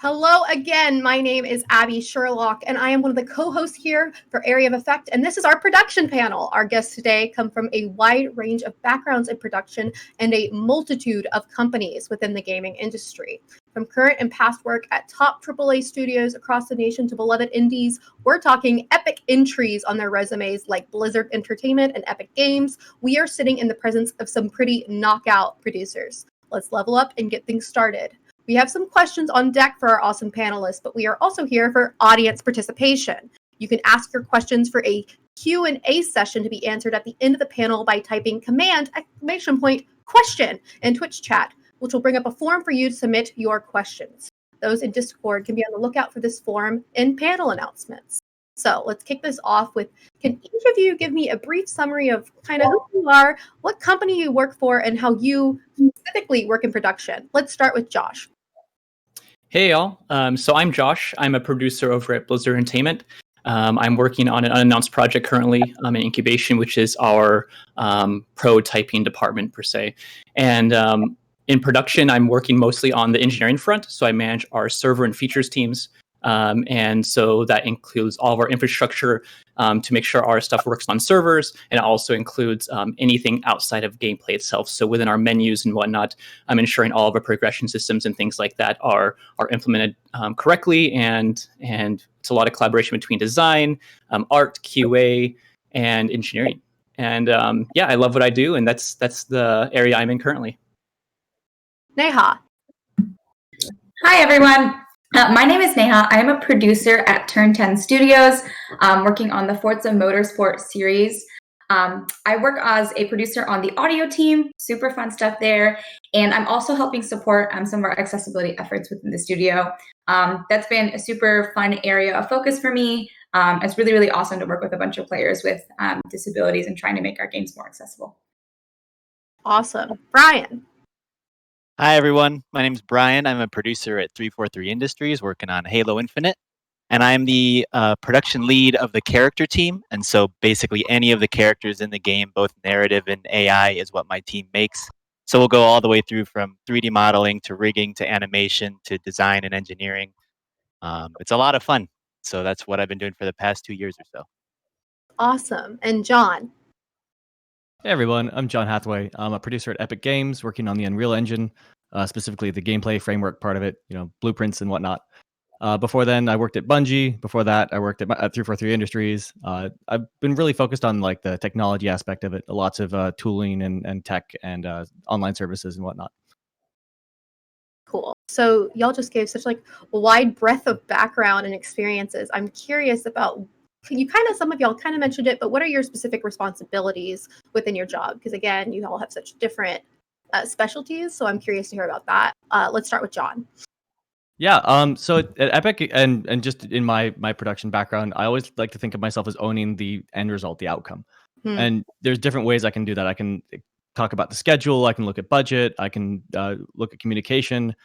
Hello again. My name is Abby Sherlock, and I am one of the co-hosts here for Area of Effect. And this is our production panel. Our guests today come from a wide range of backgrounds in production and a multitude of companies within the gaming industry. From current and past work at top AAA studios across the nation to beloved indies, we're talking epic entries on their resumes like Blizzard Entertainment and Epic Games. We are sitting in the presence of some pretty knockout producers. Let's level up and get things started. We have some questions on deck for our awesome panelists, but we are also here for audience participation. You can ask your questions for a Q&A session to be answered at the end of the panel by typing !question in Twitch chat, which will bring up a form for you to submit your questions. Those in Discord can be on the lookout for this form in panel announcements. So let's kick this off with, can each of you give me a brief summary of kind of who you are, what company you work for, and how you specifically work in production? Let's start with Josh. Hey, y'all. So I'm Josh. I'm a producer over at Blizzard Entertainment. I'm working on an unannounced project currently in incubation, which is our prototyping department, per se. And in production, I'm working mostly on the engineering front. So I manage our server and features teams. And so that includes all of our infrastructure to make sure our stuff works on servers, and it also includes anything outside of gameplay itself. So within our menus and whatnot, I'm ensuring all of our progression systems and things like that are implemented correctly, and it's a lot of collaboration between design, art, QA, and engineering. And yeah, I love what I do, and that's the area I'm in currently. Neha. Hi, everyone. My name is Neha. I am a producer at Turn 10 Studios, working on the Forza Motorsport series. I work as a producer on the audio team, super fun stuff there. And I'm also helping support some of our accessibility efforts within the studio. That's been a super fun area of focus for me. It's really, really awesome to work with a bunch of players with disabilities and trying to make our games more accessible. Awesome. Brian. Hi, everyone. My name is Brian. I'm a producer at 343 Industries working on Halo Infinite. And I'm the production lead of the character team. And so basically any of the characters in the game, both narrative and AI, is what my team makes. So we'll go all the way through from 3D modeling to rigging to animation to design and engineering. It's a lot of fun. So that's what I've been doing for the past 2 years or so. Awesome. And John. Hey everyone, I'm John Hathaway. I'm a producer at Epic Games working on the Unreal Engine, specifically the gameplay framework part of it, blueprints and whatnot. Before then, I worked at Bungie. Before that, I worked at 343 Industries. I've been really focused on like the technology aspect of it, lots of tooling and tech and online services and whatnot. Cool. So y'all just gave such like a wide breadth of background and experiences. I'm curious about, some of y'all kind of mentioned it, but what are your specific responsibilities within your job? Because again, you all have such different specialties. So I'm curious to hear about that. Let's start with John. Yeah. So at Epic and just in my production background, I always like to think of myself as owning the end result, the outcome. And there's different ways I can do that. I can talk about the schedule. I can look at budget. I can look at communication.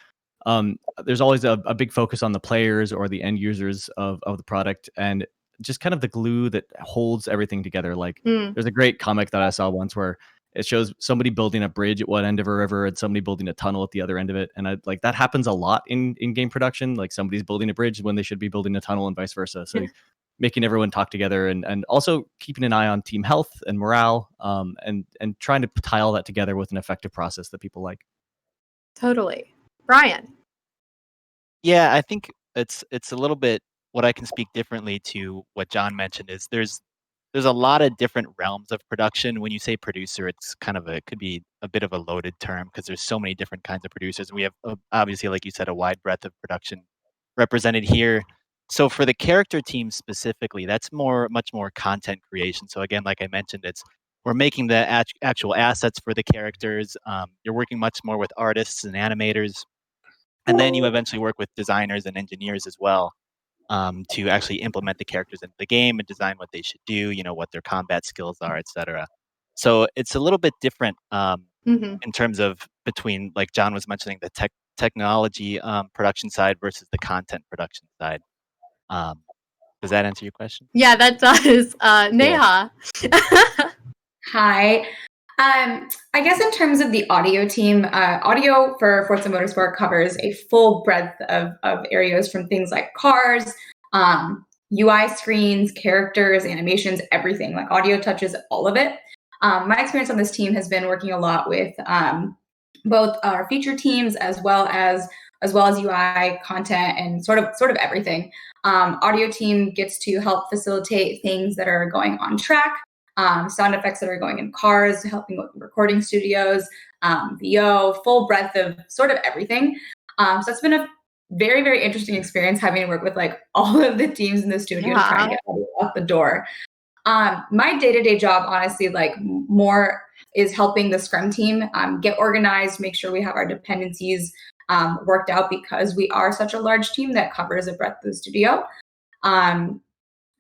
There's always a big focus on the players or the end users of the product, and just kind of the glue that holds everything together. Like there's a great comic that I saw once where it shows somebody building a bridge at one end of a river and somebody building a tunnel at the other end of it. And that happens a lot in game production. Like somebody's building a bridge when they should be building a tunnel and vice versa. So making everyone talk together and also keeping an eye on team health and morale, and trying to tie all that together with an effective process that people like. Totally. Brian. Yeah, I think it's a little bit what I can speak differently to what John mentioned is there's a lot of different realms of production. When you say producer, it's kind of it could be a bit of a loaded term because there's so many different kinds of producers. And we have obviously, like you said, a wide breadth of production represented here. So for the character team specifically, that's much more content creation. So again, like I mentioned, we're making the actual assets for the characters. You're working much more with artists and animators. And then you eventually work with designers and engineers as well. To actually implement the characters into the game and design what they should do, what their combat skills are, etc. So it's a little bit different in terms of between, like John was mentioning, the technology production side versus the content production side. Does that answer your question? Yeah, that does. Neha. Hi. I guess in terms of the audio team, audio for Forza Motorsport covers a full breadth of areas from things like cars, UI screens, characters, animations, everything. Like audio touches all of it. My experience on this team has been working a lot with both our feature teams as well as UI content and sort of everything. Audio team gets to help facilitate things that are going on track. Sound effects that are going in cars, helping with recording studios, VO, full breadth of sort of everything. So it's been a very, very interesting experience having to work with like all of the teams in the studio to try and get audio out the door. My day-to-day job, honestly, like more is helping the Scrum team get organized, make sure we have our dependencies worked out because we are such a large team that covers a breadth of the studio.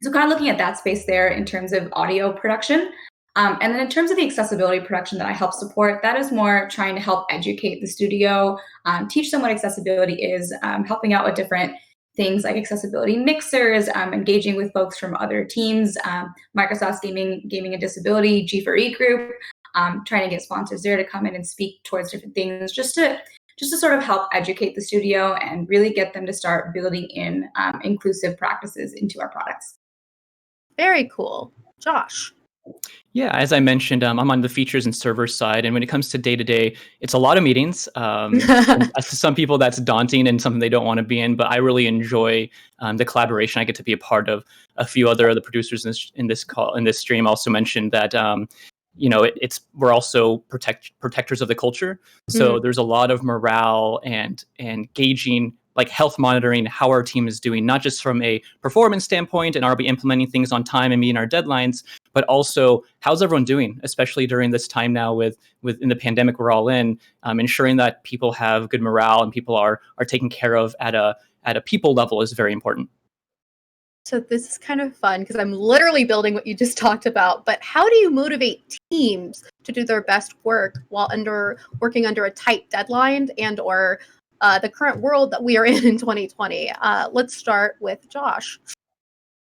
So kind of looking at that space there in terms of audio production. And then in terms of the accessibility production that I help support, that is more trying to help educate the studio, teach them what accessibility is, helping out with different things like accessibility mixers, engaging with folks from other teams, Microsoft's Gaming and Disability, G4E group, trying to get sponsors there to come in and speak towards different things, just to sort of help educate the studio and really get them to start building in inclusive practices into our products. Very cool. Josh. Yeah, as I mentioned, I'm on the features and server side, and when it comes to day-to-day, it's a lot of meetings. To some people, that's daunting and something they don't want to be in, but I really enjoy the collaboration. I get to be a part of. A few other producers in this stream also mentioned that we're also protectors of the culture. So there's a lot of morale and gauging, like health monitoring, how our team is doing, not just from a performance standpoint and are we implementing things on time and meeting our deadlines, but also how's everyone doing, especially during this time now with in the pandemic we're all in, ensuring that people have good morale and people are taken care of at a people level is very important. So this is kind of fun because I'm literally building what you just talked about, but how do you motivate teams to do their best work while working under a tight deadline and or the current world that we are in 2020? Let's start with Josh.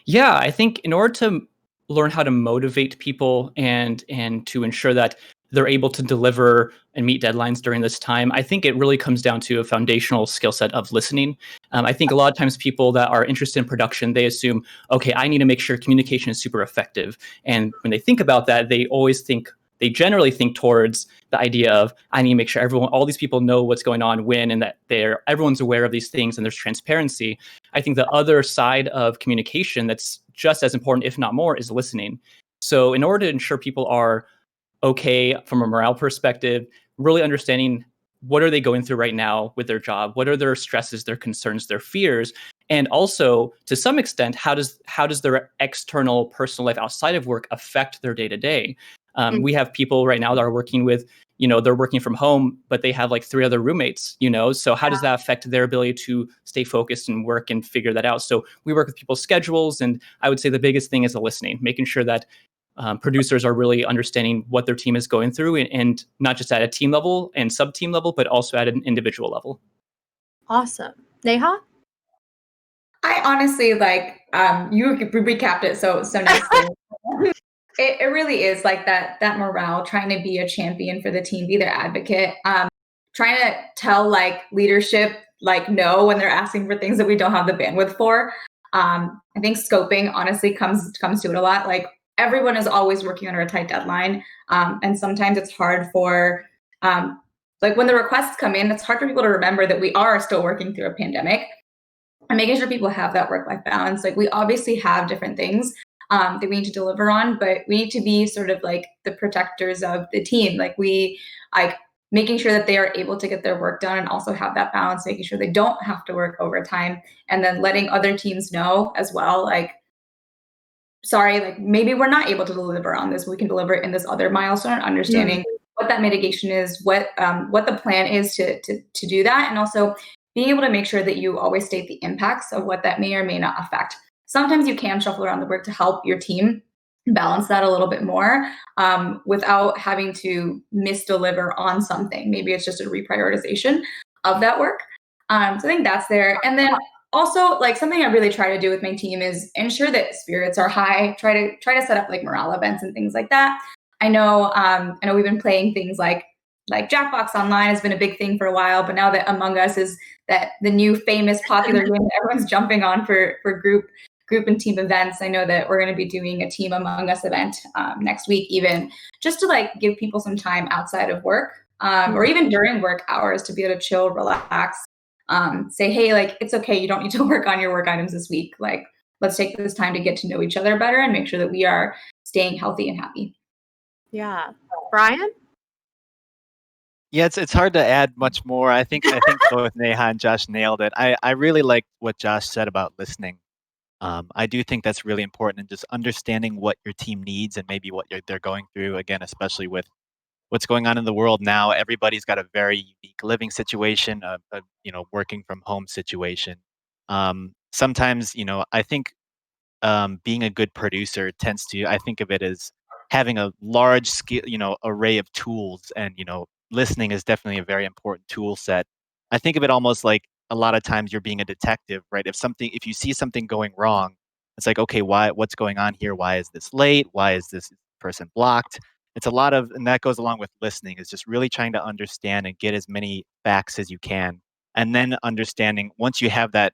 Yeah, I think in order to learn how to motivate people and to ensure that they're able to deliver and meet deadlines during this time, I think it really comes down to a foundational skill set of listening. I think a lot of times people that are interested in production, they assume, okay, I need to make sure communication is super effective. And when they think about that, they generally think towards the idea of, I need to make sure all these people know what's going on when, and that everyone's aware of these things and there's transparency. I think the other side of communication that's just as important, if not more, is listening. So in order to ensure people are okay from a morale perspective, really understanding what are they going through right now with their job, what are their stresses, their concerns, their fears, and also to some extent, how does their external personal life outside of work affect their day-to-day? We have people right now that are working with, they're working from home, but they have like 3 other roommates, so how does that affect their ability to stay focused and work and figure that out? So we work with people's schedules, and I would say the biggest thing is the listening, making sure that producers are really understanding what their team is going through, and not just at a team level and sub-team level, but also at an individual level. Awesome. Neha? I honestly you recapped it so nicely. It really is like that morale, trying to be a champion for the team, be their advocate, trying to tell like leadership like no when they're asking for things that we don't have the bandwidth for. I think scoping honestly comes to it a lot. Like everyone is always working under a tight deadline, and sometimes it's hard for like when the requests come in, it's hard for people to remember that we are still working through a pandemic, and making sure people have that work-life balance. Like we obviously have different things that we need to deliver on, but we need to be sort of like the protectors of the team. Like making sure that they are able to get their work done and also have that balance, making sure they don't have to work overtime, and then letting other teams know as well, like, sorry, like maybe we're not able to deliver on this, we can deliver it in this other milestone, understanding what that mitigation is, what the plan is to do that, and also being able to make sure that you always state the impacts of what that may or may not affect. Sometimes you can shuffle around the work to help your team balance that a little bit more without having to misdeliver on something. Maybe it's just a reprioritization of that work. So I think that's there. And then also, like, something I really try to do with my team is ensure that spirits are high. Try to set up like morale events and things like that. I know we've been playing things like Jackbox Online has been a big thing for a while, but now that Among Us is that the new famous popular game that everyone's jumping on for group and team events. I know that we're going to be doing a Team Among Us event next week, even just to like give people some time outside of work or even during work hours to be able to chill, relax, say, hey, like it's okay, you don't need to work on your work items this week. Like let's take this time to get to know each other better and make sure that we are staying healthy and happy. Yeah. Brian? Yeah, it's hard to add much more. I think both Neha and Josh nailed it. I really like what Josh said about listening. I do think that's really important, and just understanding what your team needs and maybe what they're going through. Again, especially with what's going on in the world now, everybody's got a very unique living situation, a working from home situation. Sometimes, I think being a good producer tends to, I think of it as having a large scale, array of tools, and listening is definitely a very important tool set. I think of it almost like a lot of times you're being a detective, right? If you see something going wrong, it's like, okay, what's going on here? Why is this late? Why is this person blocked? It's a lot of, and that goes along with listening, is just really trying to understand and get as many facts as you can. And then understanding, once you have that,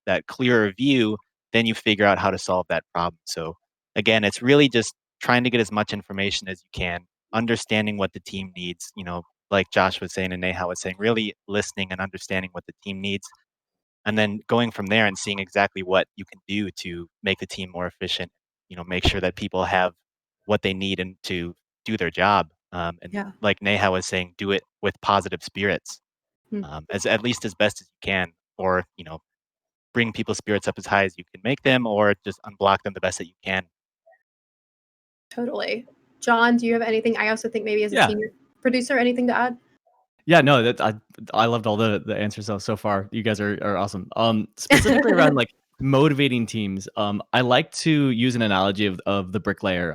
that clearer view, then you figure out how to solve that problem. So again, it's really just trying to get as much information as you can, understanding what the team needs, like Josh was saying and Neha was saying, really listening and understanding what the team needs, and then going from there and seeing exactly what you can do to make the team more efficient, make sure that people have what they need and to do their job. And Yeah. like Neha was saying, do it with positive spirits, as at least as best as you can, or, bring people's spirits up as high as you can make them, or just unblock them the best that you can. Totally. John, do you have anything? I also think maybe as a Yeah. senior producer, anything to add? Yeah, no, that I loved all the answers so far. You guys are awesome. Specifically around like motivating teams. I like to use an analogy of the bricklayer.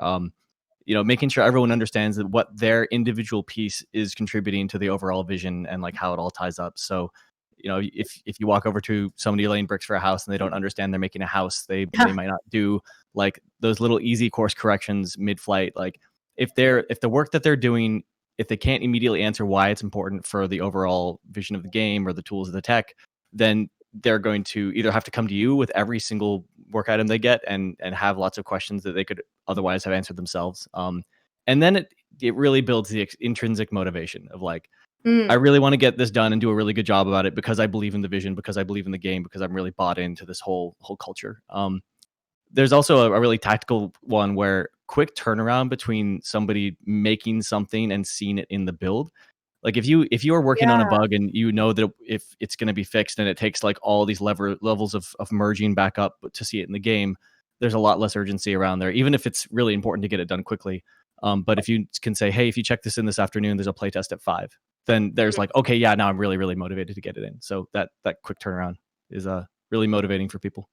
Making sure everyone understands that what their individual piece is contributing to the overall vision and like how it all ties up. So, if you walk over to somebody laying bricks for a house and they don't understand they're making a house, they might not do like those little easy course corrections mid-flight. Like if the work that they're doing, if they can't immediately answer why it's important for the overall vision of the game or the tools of the tech, then they're going to either have to come to you with every single work item they get and have lots of questions that they could otherwise have answered themselves. And then it really builds the intrinsic motivation of like, I really want to get this done and do a really good job about it because I believe in the vision, because I believe in the game, because I'm really bought into this whole culture. There's also a really tactical one where quick turnaround between somebody making something and seeing it in the build. Like if you are working on a bug and you know that if it's going to be fixed and it takes like all these levels of merging back up to see it in the game, there's a lot less urgency around there, even if it's really important to get it done quickly. But if you can say, hey, if you check this in this afternoon, there's a playtest at 5, then there's like, okay, yeah, now I'm really, really motivated to get it in. So that quick turnaround is really motivating for people.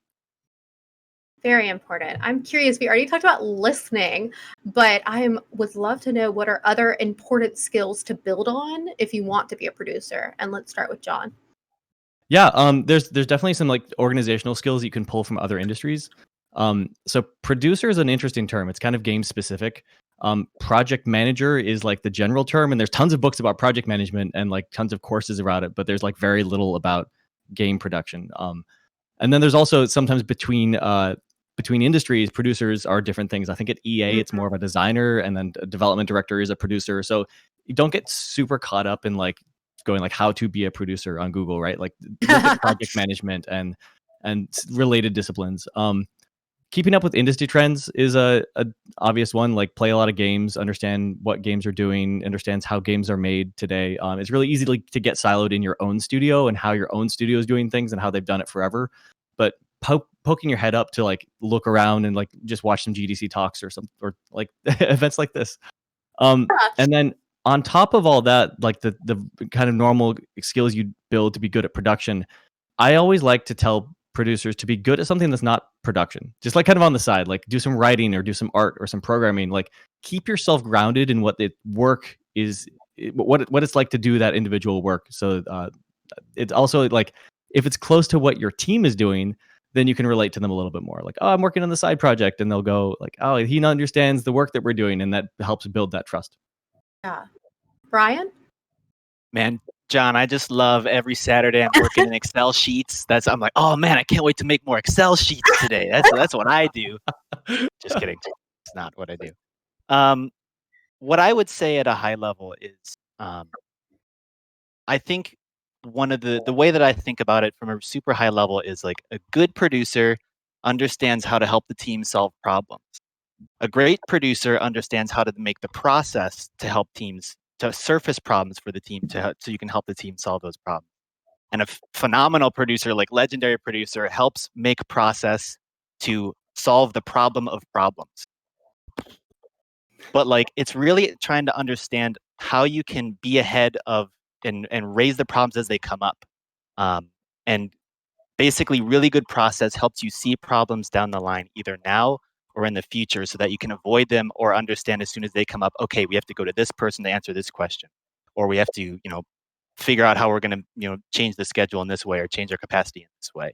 Very important. I'm curious. We already talked about listening, but would love to know what are other important skills to build on if you want to be a producer. And let's start with John. Yeah, there's definitely some like organizational skills you can pull from other industries. So producer is an interesting term. It's kind of game specific. Project manager is like the general term, and there's tons of books about project management and like tons of courses around it, but there's like very little about game production. And then there's also sometimes between industries, producers are different things. I think at EA, it's more of a designer, and then a development director is a producer. So you don't get super caught up in like going like how to be a producer on Google, right? Like look at project management and related disciplines. Keeping up with industry trends is a obvious one. Like play a lot of games, understand what games are doing, understands how games are made today. It's really easy to get siloed in your own studio and how your own studio is doing things and how they've done it forever. But poking your head up to like look around and like just watch some GDC talks or like events like this. And then on top of all that, like the kind of normal skills you build to be good at production, I always like to tell producers to be good at something that's not production, just like kind of on the side, like do some writing or do some art or some programming. Like keep yourself grounded in what the work is, what it's like to do that individual work. So it's also like if it's close to what your team is doing, then you can relate to them a little bit more. Like, oh, I'm working on the side project, and they'll go like, oh, he understands the work that we're doing, and that helps build that trust. Yeah. Brian? Man, John, I just love every Saturday I'm working in Excel sheets. I'm like, oh man, I can't wait to make more Excel sheets today. That's what I do. Just kidding. It's not what I do. What I would say at a high level is, I think one of the way that I think about it from a super high level is like a good producer understands how to help the team solve problems. A great producer understands how to make the process to help teams to surface problems for the team so you can help the team solve those problems. And a phenomenal producer, like legendary producer, helps make process to solve the problem of problems. But like it's really trying to understand how you can be ahead of and raise the problems as they come up. And basically really good process helps you see problems down the line, either now or in the future, so that you can avoid them or understand as soon as they come up, okay, we have to go to this person to answer this question, or we have to, figure out how we're going to, change the schedule in this way or change our capacity in this way.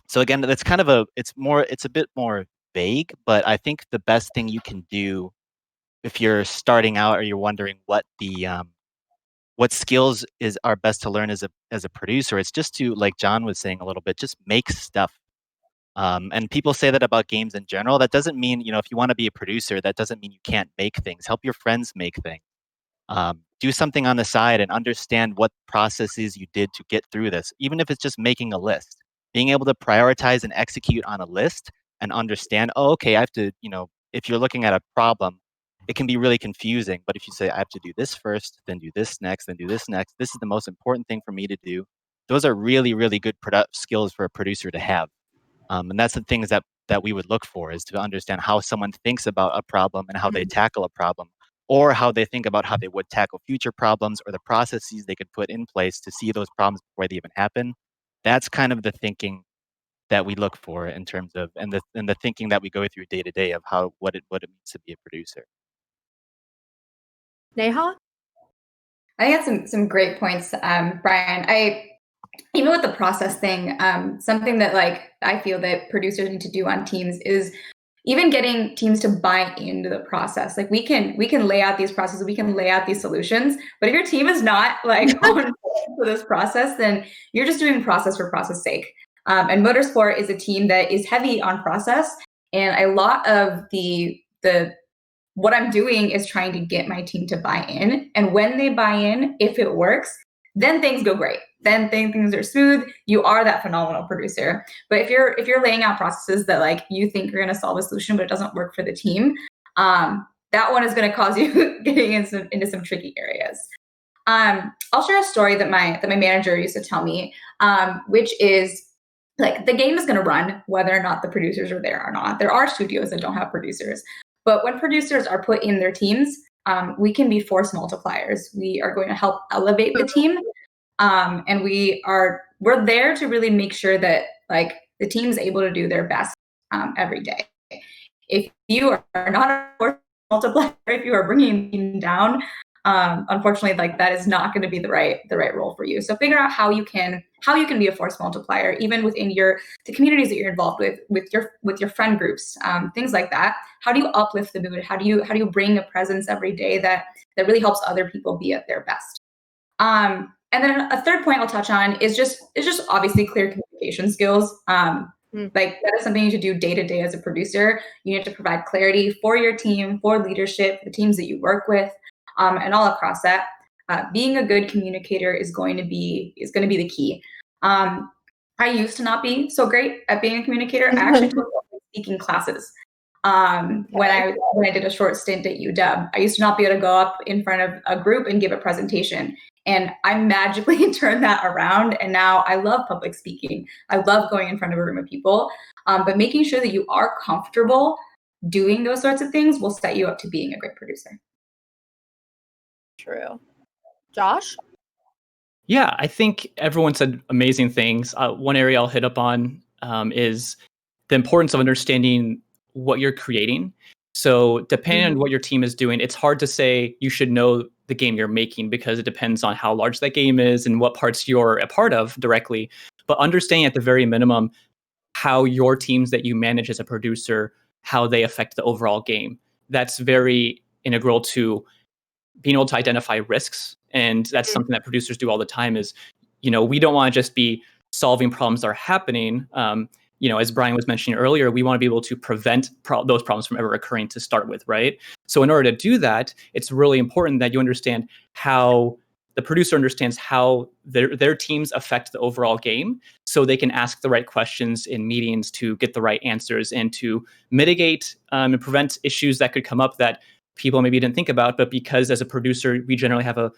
So again, that's kind of it's a bit more vague, but I think the best thing you can do if you're starting out or you're wondering what skills are best to learn as a producer, it's just to, like John was saying a little bit, just make stuff. And people say that about games in general. That doesn't mean, if you want to be a producer, that doesn't mean you can't make things. Help your friends make things. Do something on the side and understand what processes you did to get through this, even if it's just making a list. Being able to prioritize and execute on a list and understand, oh, okay, I have to, if you're looking at a problem, it can be really confusing. But if you say, I have to do this first, then do this next, then do this next, this is the most important thing for me to do. Those are really, really good skills for a producer to have. And that's the things that we would look for, is to understand how someone thinks about a problem and how they tackle a problem, or how they think about how they would tackle future problems, or the processes they could put in place to see those problems before they even happen. That's kind of the thinking that we look for in terms of, and the thinking that we go through day to day of what it means to be a producer. Neha? I had some great points, Brian. Even with the process thing, something that like I feel that producers need to do on teams is even getting teams to buy into the process. Like we can lay out these processes, we can lay out these solutions, but if your team is not like on board for this process, then you're just doing process for process sake. And Motorsport is a team that is heavy on process, and a lot of the what I'm doing is trying to get my team to buy in. And when they buy in, if it works, then things go great. Then things are smooth. You are that phenomenal producer. But if you're laying out processes that like you think you're going to solve a solution, but it doesn't work for the team, that one is going to cause you getting into some tricky areas. I'll share a story that my manager used to tell me, which is like the game is going to run whether or not the producers are there or not. There are studios that don't have producers, but when producers are put in their teams, we can be force multipliers. We are going to help elevate the team. And we're there to really make sure that like the team is able to do their best every day. If you are not a force multiplier, if you are bringing the team down, unfortunately, like that is not going to be the right role for you. So figure out how you can be a force multiplier, even within the communities that you're involved with your friend groups, things like that. How do you uplift the mood? How do you bring a presence every day that really helps other people be at their best? And then a third point I'll touch on is just obviously clear communication skills. Like that is something you should do day to day as a producer. You need to provide clarity for your team, for leadership, the teams that you work with, and all across that. Being a good communicator is going to be the key. I used to not be so great at being a communicator. I actually took speaking classes. When I did a short stint at UW, I used to not be able to go up in front of a group and give a presentation. And I magically turned that around. And now I love public speaking. I love going in front of a room of people. But making sure that you are comfortable doing those sorts of things will set you up to being a great producer. True. Josh? Yeah, I think everyone said amazing things. One area I'll hit up on is the importance of understanding what you're creating. So depending on what your team is doing, it's hard to say you should know the game you're making because it depends on how large that game is and what parts you're a part of directly. but understanding at the very minimum how your teams that you manage as a producer, how they affect the overall game. That's very integral to being able to identify risks. And that's something that producers do all the time is, we don't want to just be solving problems that are happening. As Brian was mentioning earlier, we want to be able to prevent those problems from ever occurring to start with, right? So in order to do that, it's really important that you understand how the producer understands how their teams affect the overall game, so they can ask the right questions in meetings to get the right answers and to mitigate and prevent issues that could come up that people maybe didn't think about. But because as a producer, we generally have a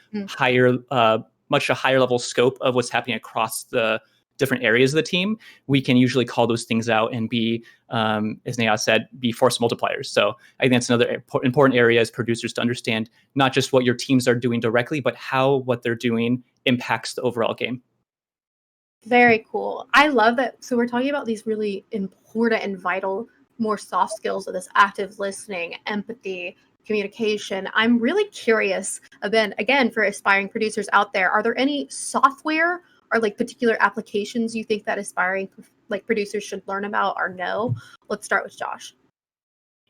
much higher level scope of what's happening across the different areas of the team, we can usually call those things out and be, as Neha said, be force multipliers. So I think that's another important area as producers to understand not just what your teams are doing directly, but how what they're doing impacts the overall game. Very cool. I love that. So we're talking about these really important and vital, more soft skills of this active listening, empathy, communication. I'm really curious, again, for aspiring producers out there, are there any software or particular applications you think that aspiring producers should learn about or know? Let's start with Josh.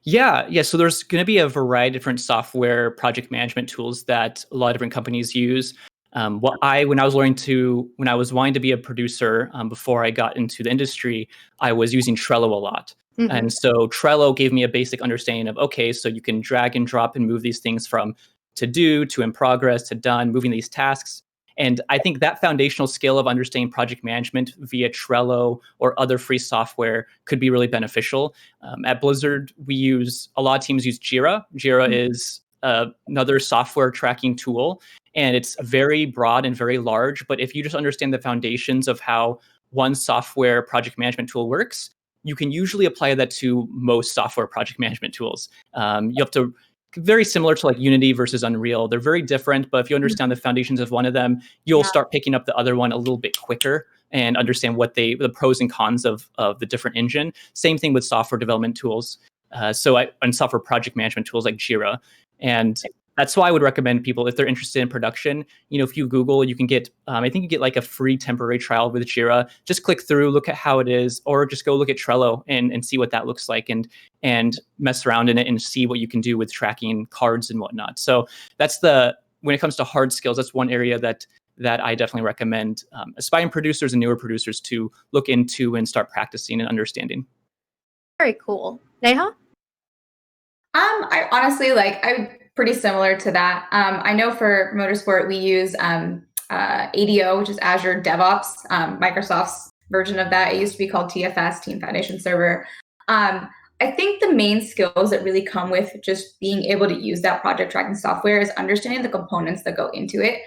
Yeah. So there's going to be a variety of different software project management tools that a lot of different companies use. When I was wanting to be a producer before I got into the industry, I was using Trello a lot. Mm-hmm. And so Trello gave me a basic understanding of, okay, so you can drag and drop and move these things from to do to in progress to done, moving these tasks. And I think that foundational skill of understanding project management via Trello or other free software could be really beneficial. At Blizzard, a lot of teams use Jira. Jira is another software tracking tool, and it's very broad and very large. But if you just understand the foundations of how one software project management tool works, you can usually apply that to most software project management tools. You have to very similar to Unity versus Unreal. They're very different, but if you understand the foundations of one of them, you'll start picking up the other one a little bit quicker and understand what the pros and cons of the different engine. Same thing with software development tools. And software project management tools like Jira. And that's why I would recommend people, if they're interested in production, if you Google, you can get, I think you get a free temporary trial with Jira. Just click through, look at how it is, or just go look at Trello and see what that looks like and mess around in it and see what you can do with tracking cards and whatnot. So when it comes to hard skills, that's one area that I definitely recommend aspiring producers and newer producers to look into and start practicing and understanding. Very cool. Neha? I honestly I'm pretty similar to that. I know for motorsport, we use ADO, which is Azure DevOps, Microsoft's version of that. It used to be called TFS, Team Foundation Server. I think the main skills that really come with just being able to use that project tracking software is understanding the components that go into it.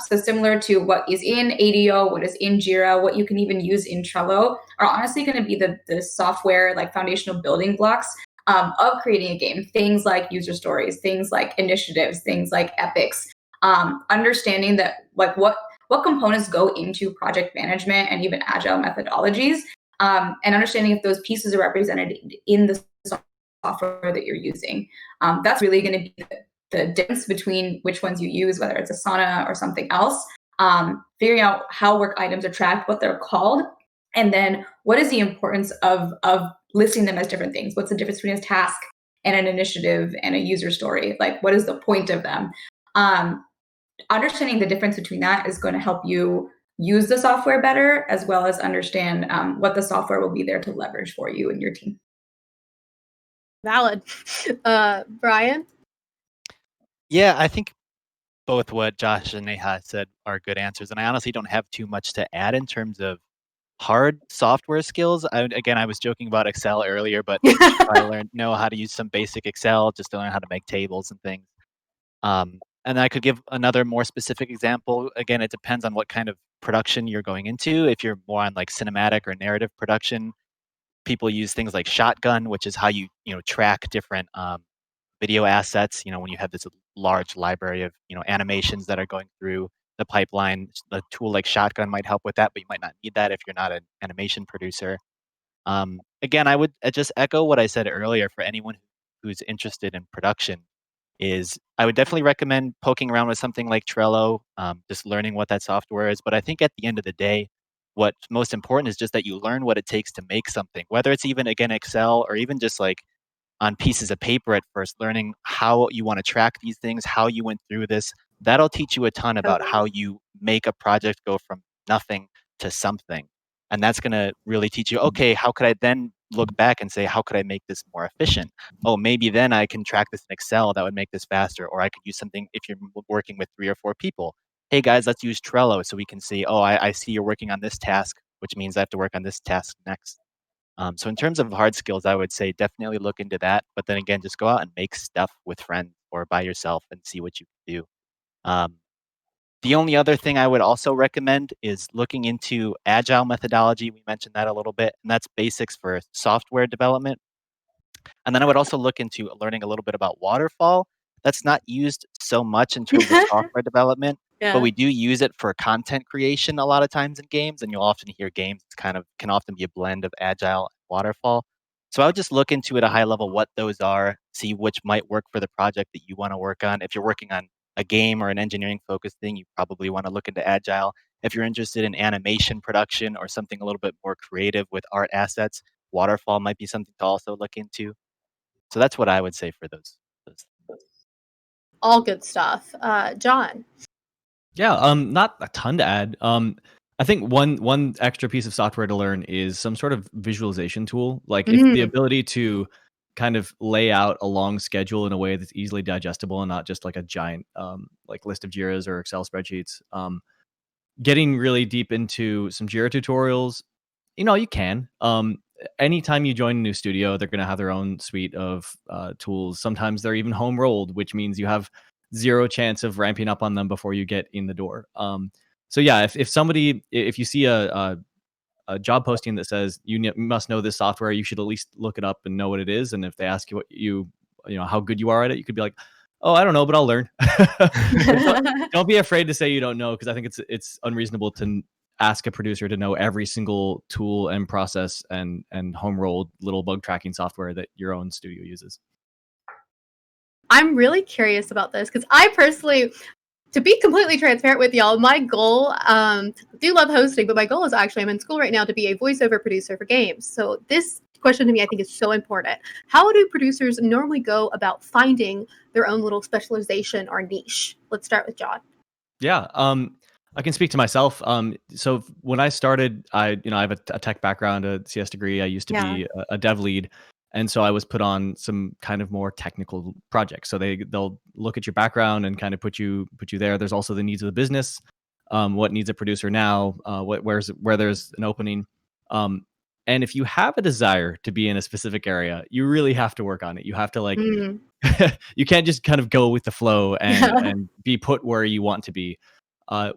So similar to what is in ADO, what is in Jira, what you can even use in Trello are honestly going to be the software foundational building blocks of creating a game. Things like user stories, things like initiatives, things like epics. Understanding that what components go into project management and even agile methodologies, and understanding if those pieces are represented in the software that you're using. That's really going to be the difference between which ones you use, whether it's Asana or something else. Figuring out how work items are tracked, what they're called, and then what is the importance of listing them as different things? What's the difference between a task and an initiative and a user story? What is the point of them? Understanding the difference between that is going to help you use the software better, as well as understand what the software will be there to leverage for you and your team. Valid. Brian? Yeah, I think both what Josh and Neha said are good answers. And I honestly don't have too much to add in terms of hard software skills. I was joking about Excel earlier, but I know how to use some basic Excel just to learn how to make tables and things. And I could give another more specific example. Again, it depends on what kind of production you're going into. If you're more on cinematic or narrative production, people use things like Shotgun, which is how you track different video assets. When you have this large library of animations that are going through the pipeline, a tool like Shotgun might help with that, but you might not need that if you're not an animation producer. Again, I would just echo what I said earlier. For anyone who's interested in production, I would definitely recommend poking around with something like Trello, just learning what that software is. But I think at the end of the day, what's most important is just that you learn what it takes to make something, whether it's even, again, Excel or even just like on pieces of paper at first, learning how you want to track these things, how you went through this. That'll teach you a ton about how you make a project go from nothing to something. And that's going to really teach you, okay, how could I then look back and say, how could I make this more efficient? Oh, maybe then I can track this in Excel that would make this faster. Or I could use something if you're working with 3 or 4 people. Hey guys, let's use Trello so we can see, oh, I see you're working on this task, which means I have to work on this task next. So in terms of hard skills, I would say definitely look into that. But then again, just go out and make stuff with friends or by yourself and see what you can do. Um, the only other thing I would also recommend is looking into agile methodology. We mentioned that a little bit, and that's basics for software development. And then I would also look into learning a little bit about waterfall. That's not used so much in terms of software development, but we do use it for content creation a lot of times in games, and you'll often hear games kind of can often be a blend of agile and waterfall. So I would just look into at a high level what those are, see which might work for the project that you want to work on. If you're working on a game or an engineering focused thing, you probably want to look into agile. If you're interested in animation production or something a little bit more creative with art assets, waterfall might be something to also look into. So that's what I would say for those. All good stuff. John. Yeah, not a ton to add. I think one extra piece of software to learn is some sort of visualization tool. Like if the ability to kind of lay out a long schedule in a way that's easily digestible and not just like a giant like list of Jiras or Excel spreadsheets. Getting really deep into some Jira tutorials, you can. Anytime you join a new studio, they're going to have their own suite of tools. Sometimes they're even home rolled, which means you have zero chance of ramping up on them before you get in the door. So yeah, if you see a job posting that says must know this software, you should at least look it up and know what it is. And if they ask you how good you are at it, you could be like, oh, I don't know, but I'll learn. Don't be afraid to say you don't know, because I think it's unreasonable to ask a producer to know every single tool and process and home rolled little bug tracking software that your own studio uses. I'm really curious about this because I personally, to be completely transparent with y'all, my goal, do love hosting, but my goal is actually, I'm in school right now to be a voiceover producer for games. So this question to me, I think, is so important. How do producers normally go about finding their own little specialization or niche? Let's start with John. Yeah, I can speak to myself. So when I started, I have a tech background, a CS degree. I used to be a dev lead, and so I was put on some kind of more technical projects. So they'll look at your background and kind of put you there. There's also the needs of the business. What needs a producer now? Where there's an opening. And if you have a desire to be in a specific area, you really have to work on it. You have to you can't just kind of go with the flow and be put where you want to be.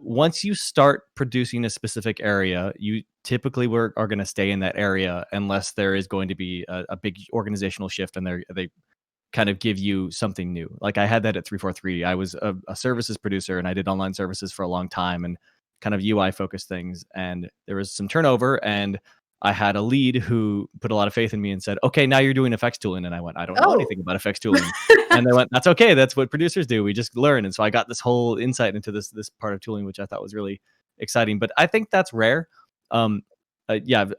Once you start producing a specific area, you typically are going to stay in that area unless there is going to be a big organizational shift and they kind of give you something new. Like I had that at 343. I was a services producer and I did online services for a long time and kind of UI focused things. And there was some turnover and I had a lead who put a lot of faith in me and said, okay, now you're doing effects tooling. And I went, I don't know anything about effects tooling. And they went, that's okay. That's what producers do. We just learn. And so I got this whole insight into this part of tooling, which I thought was really exciting. But I think that's rare.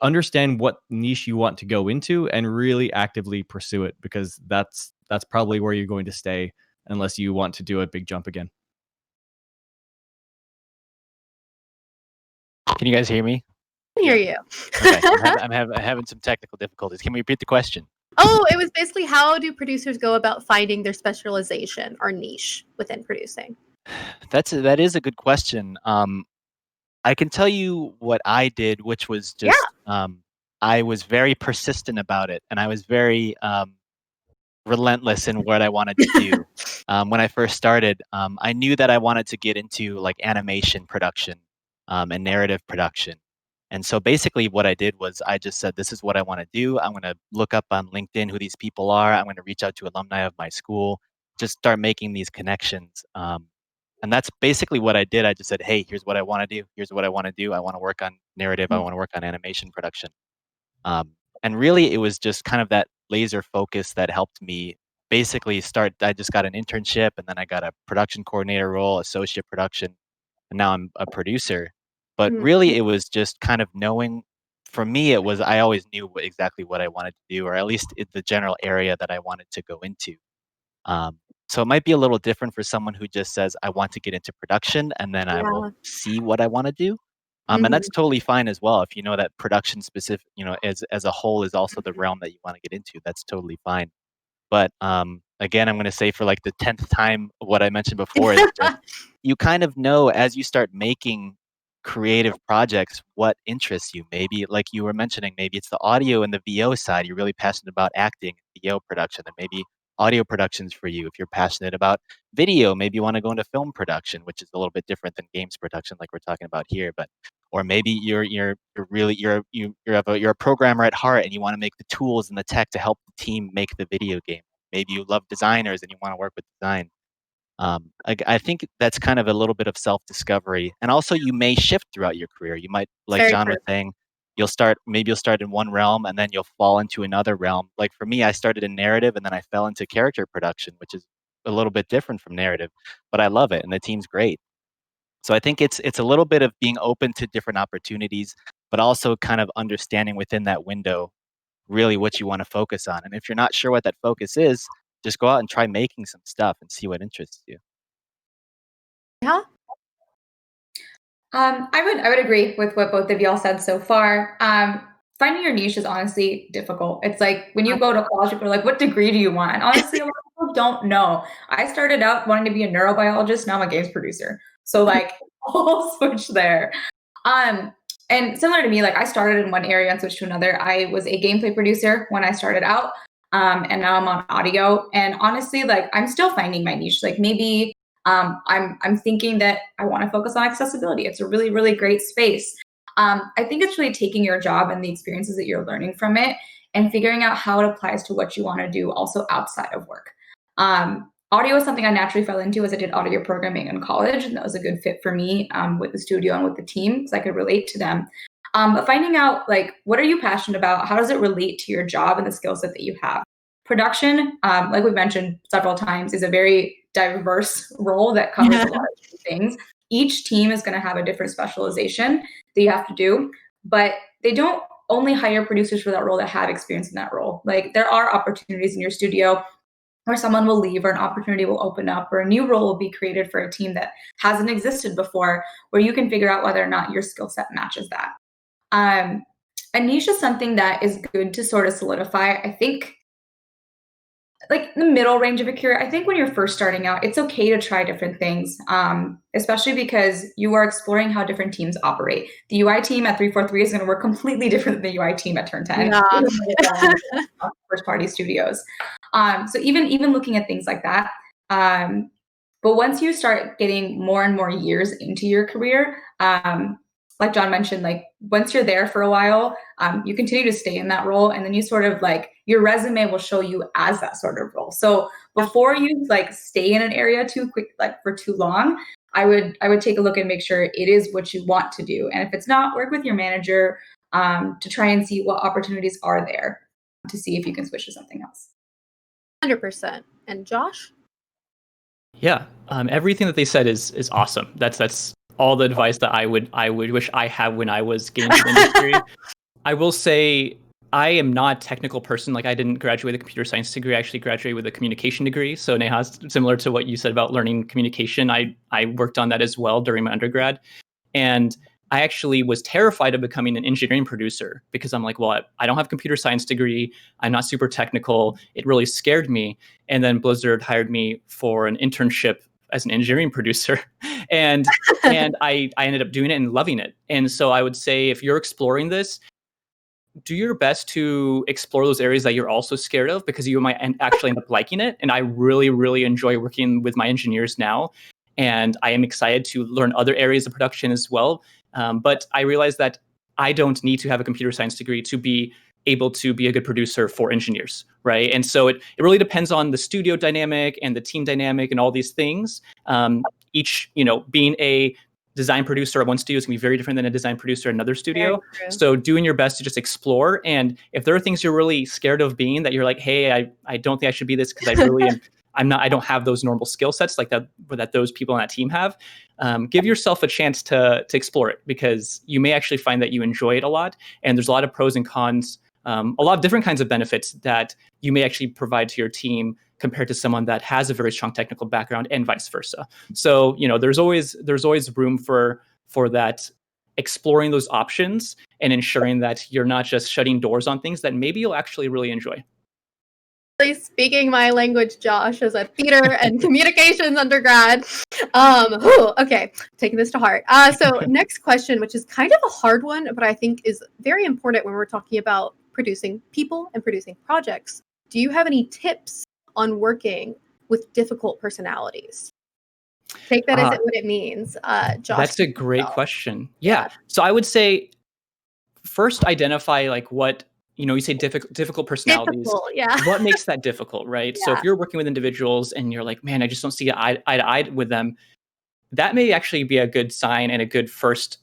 Understand what niche you want to go into and really actively pursue it, because that's probably where you're going to stay unless you want to do a big jump again. Can you guys hear me? Hear you. Okay, I'm having some technical difficulties. Can we repeat the question? Oh, it was basically, how do producers go about finding their specialization or niche within producing? That is a good question. I can tell you what I did, which was just I was very persistent about it, and I was very relentless in what I wanted to do. When I first started, I knew that I wanted to get into like animation production and narrative production. And so basically what I did was I just said, this is what I want to do. I'm going to look up on LinkedIn who these people are. I'm going to reach out to alumni of my school, just start making these connections. And that's basically what I did. I just said, hey, here's what I want to do. Here's what I want to do. I want to work on narrative. I want to work on animation production. And really, it was just kind of that laser focus that helped me basically start. I just got an internship and then I got a production coordinator role, associate production, and now I'm a producer. But Mm. really, it was just kind of knowing. For me, it was I always knew exactly what I wanted to do, or at least the general area that I wanted to go into. Um, so it might be a little different for someone who just says, I want to get into production and then I will Yeah. see what I want to do. And Mhm. that's totally fine as well. If you know that production specific, as a whole is also the Mhm. realm that you want to get into, that's totally fine. But again, I'm going to say for like the 10th time, what I mentioned before is just you kind of know as you start making creative projects what interests you. Maybe, like you were mentioning, maybe it's the audio and the VO side. You're really passionate about acting, VO production, and maybe audio productions for you. If you're passionate about video, maybe you want to go into film production, which is a little bit different than games production, like we're talking about here. But or maybe you're a programmer at heart and you want to make the tools and the tech to help the team make the video game. Maybe you love designers and you want to work with design. I think that's kind of a little bit of self-discovery, and also you may shift throughout your career. You might, It's like very John true. was saying, you'll start in one realm and then you'll fall into another realm. Like for me, I started in narrative and then I fell into character production, which is a little bit different from narrative, but I love it and the team's great. So I think it's a little bit of being open to different opportunities, but also kind of understanding within that window really what you want to focus on. And if you're not sure what that focus is, just go out and try making some stuff and see what interests you. Yeah. I would agree with what both of y'all said so far. Finding your niche is honestly difficult. It's like when you go to college, people are like, "What degree do you want?" And honestly, a lot of people don't know. I started out wanting to be a neurobiologist. Now I'm a games producer. So like, whole switch there. Um, and similar to me, like I started in one area and switched to another. I was a gameplay producer when I started out, and now I'm on audio. And honestly, like I'm still finding my niche. Like maybe I'm thinking that I want to focus on accessibility. It's a really, really great space. I think it's really taking your job and the experiences that you're learning from it and figuring out how it applies to what you want to do also outside of work. Audio is something I naturally fell into as I did audio programming in college, and that was a good fit for me with the studio and with the team because I could relate to them. But finding out like what are you passionate about? How does it relate to your job and the skill set that you have? Production, like we've mentioned several times, is a very diverse role that covers a lot of different things. Each team is going to have a different specialization that you have to do, but they don't only hire producers for that role that have experience in that role. Like there are opportunities in your studio where someone will leave or an opportunity will open up or a new role will be created for a team that hasn't existed before where you can figure out whether or not your skill set matches that. Um, a niche is something that is good to sort of solidify. I think like the middle range of a career, I think when you're first starting out, it's okay to try different things, especially because you are exploring how different teams operate. The UI team at 343 is going to work completely different than the UI team at Turn 10. Yeah. First party studios. So even looking at things like that. But once you start getting more and more years into your career, like John mentioned, like once you're there for a while, you continue to stay in that role, and then you sort of like your resume will show you as that sort of role. So before you like stay in an area too quick, like for too long, I would take a look and make sure it is what you want to do, and if it's not, work with your manager to try and see what opportunities are there to see if you can switch to something else. 100%. And Josh? Yeah, everything that they said is awesome. That's all the advice that I would wish I had when I was getting into the industry. I will say I am not a technical person. Like I didn't graduate with a computer science degree. I actually graduated with a communication degree. So Neha, similar to what you said about learning communication, I worked on that as well during my undergrad. And I actually was terrified of becoming an engineering producer because I'm like, well, I don't have a computer science degree. I'm not super technical. It really scared me. And then Blizzard hired me for an internship as an engineering producer. and I ended up doing it and loving it. And so I would say if you're exploring this, do your best to explore those areas that you're also scared of because you might actually end up liking it. And I really, really enjoy working with my engineers now. And I am excited to learn other areas of production as well. But I realize that I don't need to have a computer science degree to be able to be a good producer for engineers, right? And so it really depends on the studio dynamic and the team dynamic and all these things. Each, being a design producer at one studio is going to be very different than a design producer at another studio. So doing your best to just explore. And if there are things you're really scared of being that you're like, hey, I don't think I should be this because I really I don't have those normal skill sets like that those people on that team have. Give yourself a chance to explore it, because you may actually find that you enjoy it a lot, and there's a lot of pros and cons, a lot of different kinds of benefits that you may actually provide to your team compared to someone that has a very strong technical background, and vice versa. So, there's always room for that, exploring those options and ensuring that you're not just shutting doors on things that maybe you'll actually really enjoy. Speaking my language, Josh, as a theater and communications undergrad. Okay, taking this to heart. So next question, which is kind of a hard one, but I think is very important when we're talking about producing people and producing projects. Do you have any tips on working with difficult personalities? Take that as what it means, Josh. That's a great question. Yeah. So I would say first identify like what, you say difficult personalities. What makes that difficult, right? Yeah. So if you're working with individuals and you're like, man, I just don't see eye to eye with them, that may actually be a good sign and a good first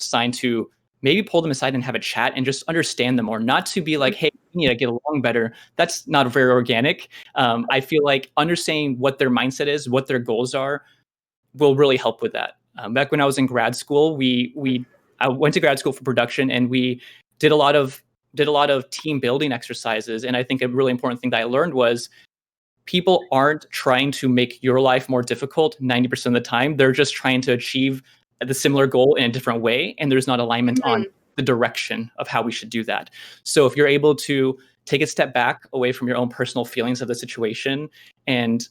sign to maybe pull them aside and have a chat and just understand them more. Not to be like, hey, we need to get along better. That's not very organic. I feel like understanding what their mindset is, what their goals are, will really help with that. Back when I was in grad school, I went to grad school for production, and we did a lot of team building exercises. And I think a really important thing that I learned was people aren't trying to make your life more difficult 90% of the time. They're just trying to achieve the similar goal in a different way. And there's not alignment on the direction of how we should do that. So if you're able to take a step back away from your own personal feelings of the situation, and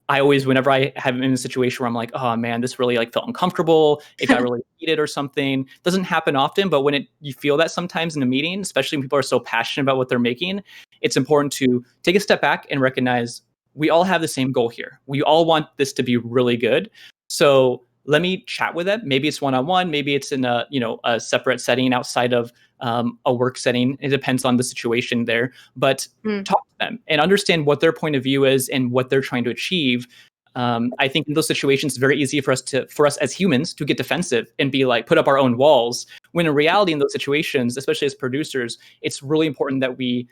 I always, whenever I have been in a situation where I'm like, oh man, this really like felt uncomfortable, it got really heated or something. Doesn't happen often, but when you feel that sometimes in a meeting, especially when people are so passionate about what they're making, it's important to take a step back and recognize we all have the same goal here. We all want this to be really good. So let me chat with them. Maybe it's one-on-one, maybe it's in a separate setting outside of a work setting. It depends on the situation there, but talk to them and understand what their point of view is and what they're trying to achieve. I think in those situations, it's very easy for us as humans to get defensive and be like, put up our own walls. When in reality, in those situations, especially as producers, it's really important that we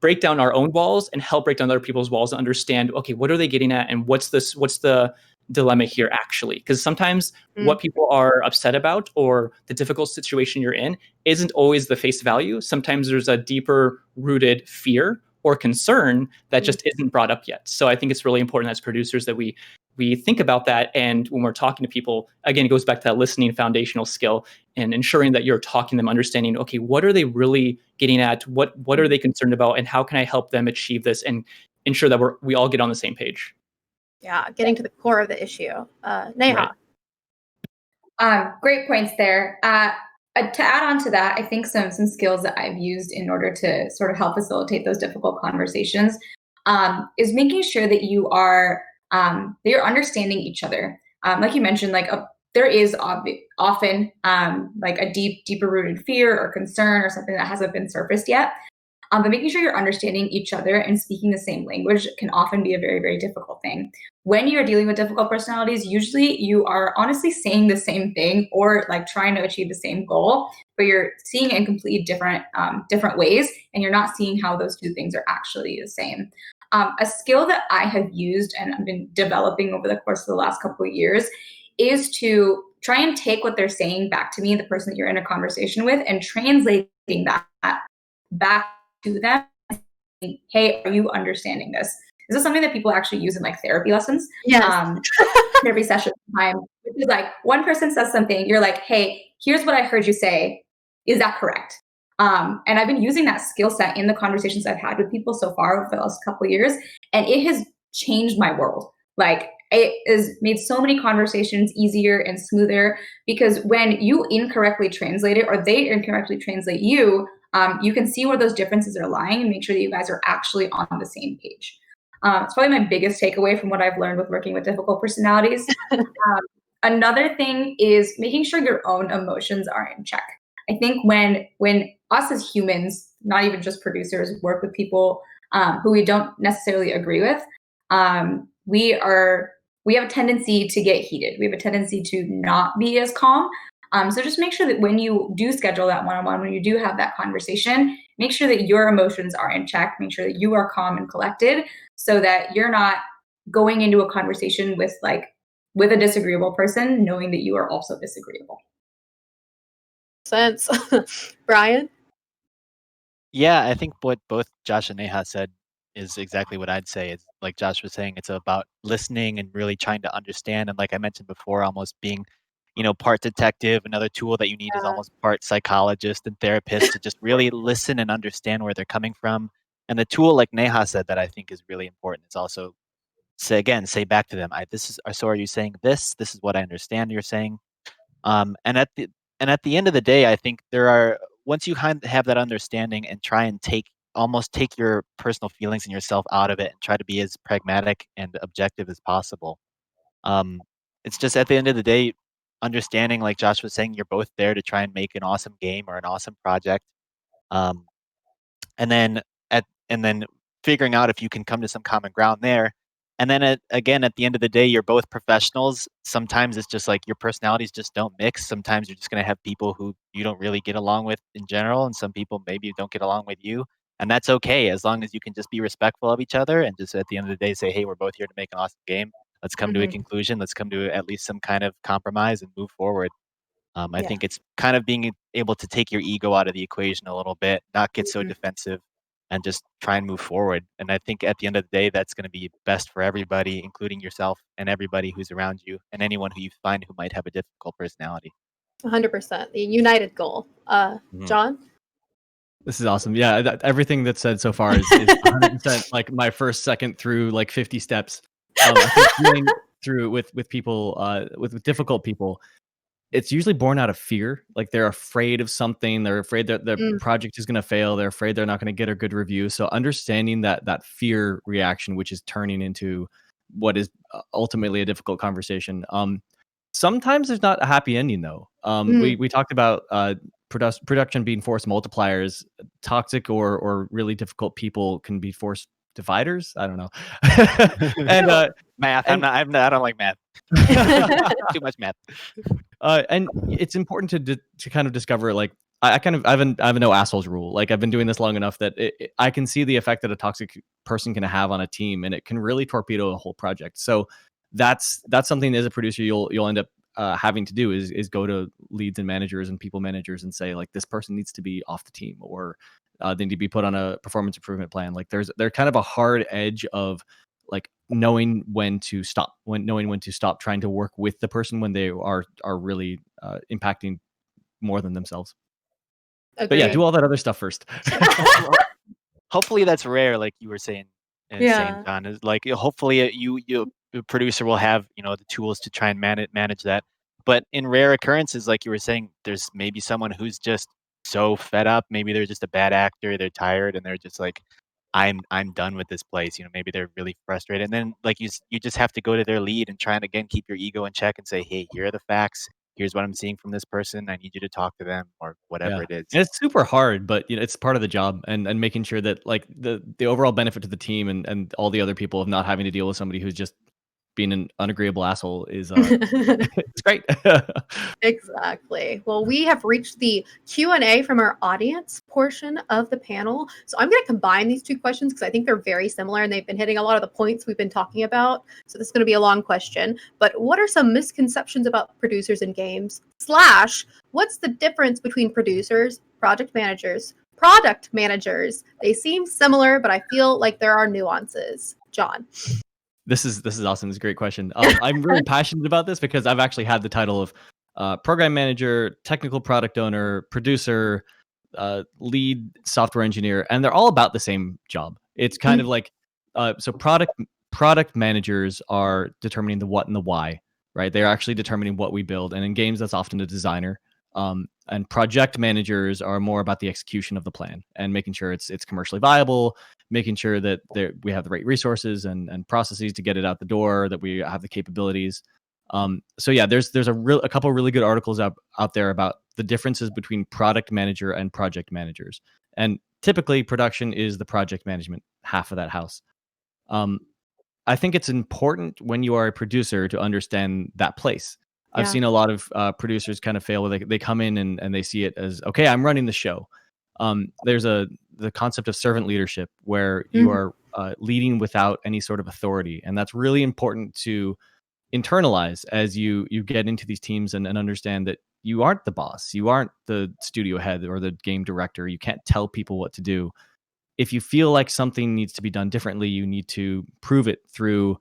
break down our own walls and help break down other people's walls and understand, okay, what are they getting at? And what's the dilemma here actually? Because sometimes what people are upset about or the difficult situation you're in isn't always the face value. Sometimes there's a deeper rooted fear or concern that just isn't brought up yet. So I think it's really important as producers that we think about that. And when we're talking to people, again, it goes back to that listening foundational skill and ensuring that you're talking to them, understanding, okay, what are they really getting at? What are they concerned about? And how can I help them achieve this and ensure that we all get on the same page? Yeah, getting to the core of the issue. Neha. Right. Great points there. To add on to that, I think some skills that I've used in order to sort of help facilitate those difficult conversations is making sure that you're understanding each other. Like you mentioned, there is often like a deeper rooted fear or concern or something that hasn't been surfaced yet. But making sure you're understanding each other and speaking the same language can often be a very, very difficult thing. When you're dealing with difficult personalities, usually you are honestly saying the same thing or like trying to achieve the same goal, but you're seeing it in completely different ways, and you're not seeing how those two things are actually the same. A skill that I have used and I've been developing over the course of the last couple of years is to try and take what they're saying back to me, the person that you're in a conversation with, and translating that back to them. Hey, are you understanding this? This is something that people actually use in like therapy lessons. Yes. Therapy session time, which is like one person says something, you're like, hey, here's what I heard you say. Is that correct? And I've been using that skill set in the conversations I've had with people so far over the last couple of years, and it has changed my world. Like, it has made so many conversations easier and smoother, because when you incorrectly translate it or they incorrectly translate you, you can see where those differences are lying and make sure that you guys are actually on the same page. It's probably my biggest takeaway from what I've learned with working with difficult personalities. Another thing is making sure your own emotions are in check. I think when us as humans, not even just producers, work with people who we don't necessarily agree with, we have a tendency to get heated. We have a tendency to not be as calm. So just make sure that when you do schedule that one-on-one, when you do have that conversation, make sure that your emotions are in check, make sure that you are calm and collected so that you're not going into a conversation with a disagreeable person knowing that you are also disagreeable. Sense. Brian? Yeah, I think what both Josh and Neha said is exactly what I'd say. It's like Josh was saying, it's about listening and really trying to understand. And like I mentioned before, almost being, part detective. Another tool that you need is Yeah. almost part psychologist and therapist to just really listen and understand where they're coming from. And the tool, like Neha said, that I think is really important is also say back to them, so are you saying this? This is what I understand you're saying. Um, and at the at the end of the day, I think there are once you kind of have that understanding and try and almost take your personal feelings and yourself out of it and try to be as pragmatic and objective as possible. Um, it's just at the end of the day, understanding, like Josh was saying, you're both there to try and make an awesome game or an awesome project. Um, and then and then figuring out if you can come to some common ground there. And then again, at the end of the day, you're both professionals. Sometimes it's just like your personalities just don't mix. Sometimes you're just going to have people who you don't really get along with in general, and some people maybe don't get along with you. And that's okay as long as you can just be respectful of each other and just at the end of the day say, hey, we're both here to make an awesome game. Let's come to a conclusion. Let's come to at least some kind of compromise and move forward. I Yeah. think it's kind of being able to take your ego out of the equation a little bit, not get so Mhm. defensive, and just try and move forward. And I think at the end of the day, that's going to be best for everybody, including yourself and everybody who's around you and anyone who you find who might have a difficult personality. 100%. The united goal. John? This is awesome. Yeah, everything that's said so far is 100% like my first second through like 50 steps. I think dealing through with people, with difficult people, it's usually born out of fear. Like they're afraid of something. They're afraid that their project is going to fail. They're afraid they're not going to get a good review. So understanding that fear reaction, which is turning into what is ultimately a difficult conversation. Sometimes there's not a happy ending though. We talked about production being force multipliers. Toxic or really difficult people can be force dividers. I don't know. And Math. I don't like math. Too much math. And it's important to kind of discover like I have a no assholes rule. Like I've been doing this long enough that I can see the effect that a toxic person can have on a team, and it can really torpedo a whole project. So that's something as a producer you'll end up having to do is go to leads and managers and people managers and say like this person needs to be off the team or they need to be put on a performance improvement plan. Like they're kind of a hard edge of like knowing when to stop trying to work with the person when they are really impacting more than themselves. But yeah, do all that other stuff first. Hopefully that's rare, like you were saying, John. Is like hopefully you the producer will have the tools to try and manage that. But in rare occurrences, like you were saying, there's maybe someone who's just so fed up. Maybe they're just a bad actor. They're tired, and they're just like, I'm done with this place. Maybe they're really frustrated. And then like you just have to go to their lead and try and again keep your ego in check and say, hey, here are the facts. Here's what I'm seeing from this person. I need you to talk to them or whatever it is. And it's super hard, but it's part of the job and making sure that like the overall benefit to the team and all the other people of not having to deal with somebody who's just being an unagreeable asshole is it's great. Exactly. Well, we have reached the Q&A from our audience portion of the panel. So I'm going to combine these two questions because I think they're very similar and they've been hitting a lot of the points we've been talking about. So this is going to be a long question. But what are some misconceptions about producers in games? / what's the difference between producers, project managers, product managers? They seem similar, but I feel like there are nuances. John. This is awesome. It's a great question. I'm really passionate about this because I've actually had the title of program manager, technical product owner, producer, lead software engineer, and they're all about the same job. It's kind of like so product managers are determining the what and the why, right? They're actually determining what we build, and in games that's often a designer. And project managers are more about the execution of the plan and making sure it's commercially viable, making sure that we have the right resources and processes to get it out the door, that we have the capabilities. So yeah, there's a couple really good articles out there about the differences between product manager and project managers. And typically production is the project management half of that house. I think it's important when you are a producer to understand that place. I've seen a lot of producers kind of fail where they come in and they see it as, okay, I'm running the show. There's a the concept of servant leadership, where you are leading without any sort of authority, and that's really important to internalize as you get into these teams and understand that you aren't the boss, you aren't the studio head or the game director. You can't tell people what to do. If you feel like something needs to be done differently, you need to prove it through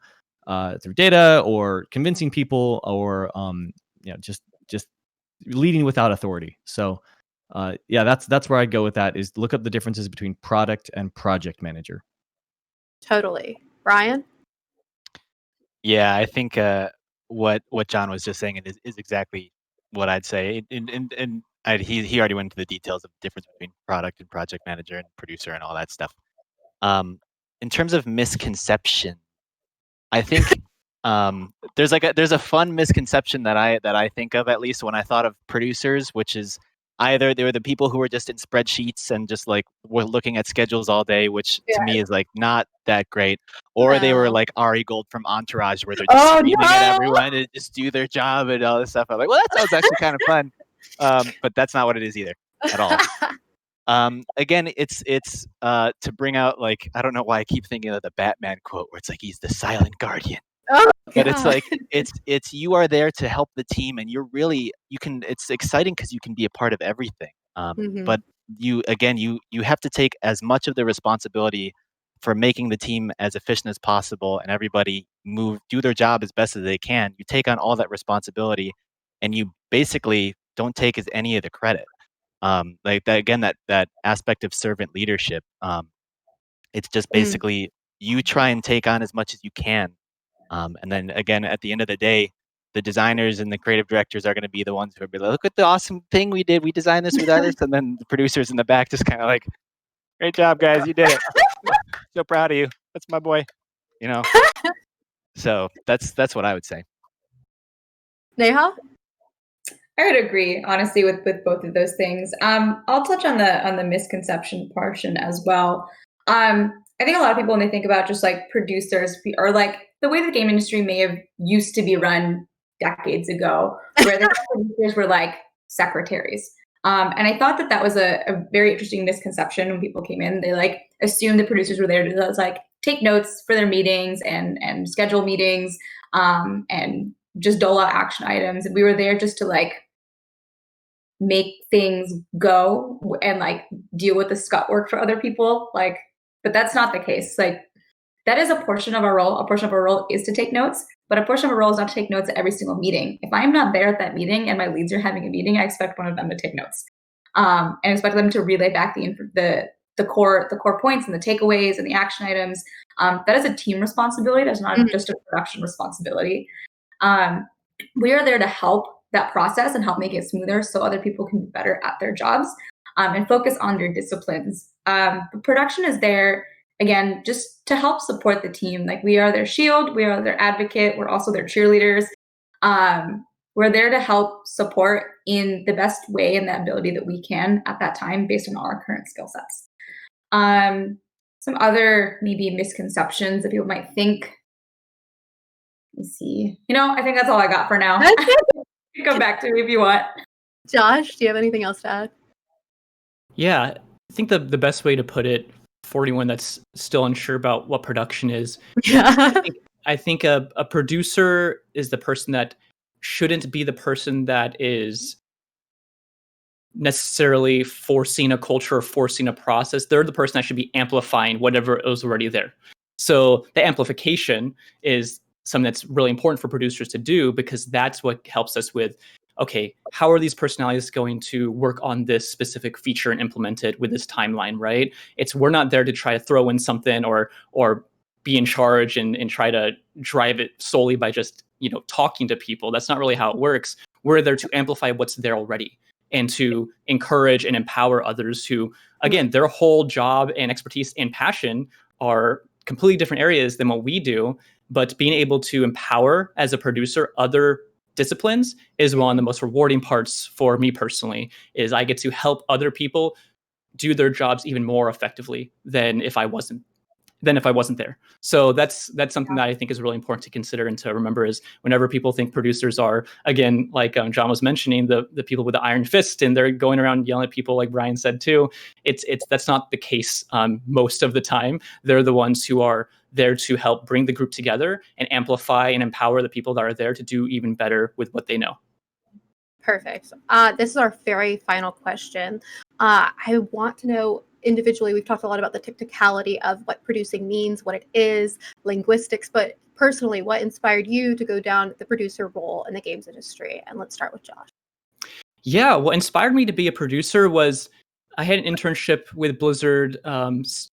data or convincing people, or just leading without authority. So that's where I go with that, is look up the differences between product and project manager. Totally. Brian? Yeah, I think what John was just saying is exactly what I'd say. He already went into the details of the difference between product and project manager and producer and all that stuff. In terms of misconception, I think there's a fun misconception that I think of, at least when I thought of producers, which is either they were the people who were just in spreadsheets and just like were looking at schedules all day, which to me is like not that great, or they were No. like Ari Gold from Entourage, where they're just screaming at everyone to just do their job and all this stuff. I'm like, well, that sounds actually kind of fun, but that's not what it is either at all. Again, it's to bring out, like, I don't know why I keep thinking of the Batman quote where it's like he's the silent guardian. Oh, But it's God. like it's you are there to help the team, and it's exciting because you can be a part of everything. Mhm. But you have to take as much of the responsibility for making the team as efficient as possible, and everybody do their job as best as they can. You take on all that responsibility, and you basically don't take any of the credit. Like that again, that aspect of servant leadership. It's just basically you try and take on as much as you can. And then again, at the end of the day, the designers and the creative directors are going to be the ones who are be like, look at the awesome thing we did. We designed this with others. And then the producers in the back just kind of like, great job, guys. You did it. So proud of you. That's my boy. You know? So that's what I would say. Neha? I would agree, honestly, with both of those things. I'll touch on the misconception portion as well. I think a lot of people, when they think about just like producers, or like the way the game industry may have used to be run decades ago, where the producers were like secretaries. And I thought that was a very interesting misconception when people came in. They like assumed the producers were there to like take notes for their meetings and schedule meetings, and just dole out action items. We were there just to like make things go and like deal with the scut work for other people. Like, but that's not the case. Like, that is a portion of our role. A portion of our role is to take notes, but a portion of our role is not to take notes at every single meeting. If I'm not there at that meeting and my leads are having a meeting, I expect one of them to take notes, and expect them to relay back the core points and the takeaways and the action items. That is a team responsibility. That's not just a production responsibility. We are there to help that process and help make it smoother so other people can be better at their jobs, and focus on their disciplines. The production is there, again, just to help support the team. Like, we are their shield, we are their advocate, we're also their cheerleaders. We're there to help support in the best way and the ability that we can at that time based on our current skill sets. Some other maybe misconceptions that people might think. Let me see. I think that's all I got for now. Come back to me if you want. Josh, do you have anything else to add? Yeah, I think the best way to put it for anyone that's still unsure about what production is, Yeah. I think a producer is the person that shouldn't be the person that is necessarily forcing a culture or forcing a process. They're the person that should be amplifying whatever is already there. So the amplification is something that's really important for producers to do, because that's what helps us with, okay, how are these personalities going to work on this specific feature and implement it with this timeline, right? We're not there to try to throw in something or be in charge and try to drive it solely by just, talking to people. That's not really how it works. We're there to amplify what's there already and to encourage and empower others who, again, their whole job and expertise and passion are completely different areas than what we do. But being able to empower as a producer other disciplines is one of the most rewarding parts for me personally, is I get to help other people do their jobs even more effectively than if I wasn't than if I wasn't there. So that's something that I think is really important to consider and to remember is whenever people think producers are, again, like John was mentioning, the people with the iron fist and they're going around yelling at people, like Brian said too. It's that's not the case most of the time. They're the ones who are there to help bring the group together and amplify and empower the people that are there to do even better with what they know. Perfect. This is our very final question. I want to know individually, we've talked a lot about the technicality of what producing means, what it is, linguistics, but personally, what inspired you to go down the producer role in the games industry? And let's start with Josh. Yeah, what inspired me to be a producer was I had an internship with Blizzard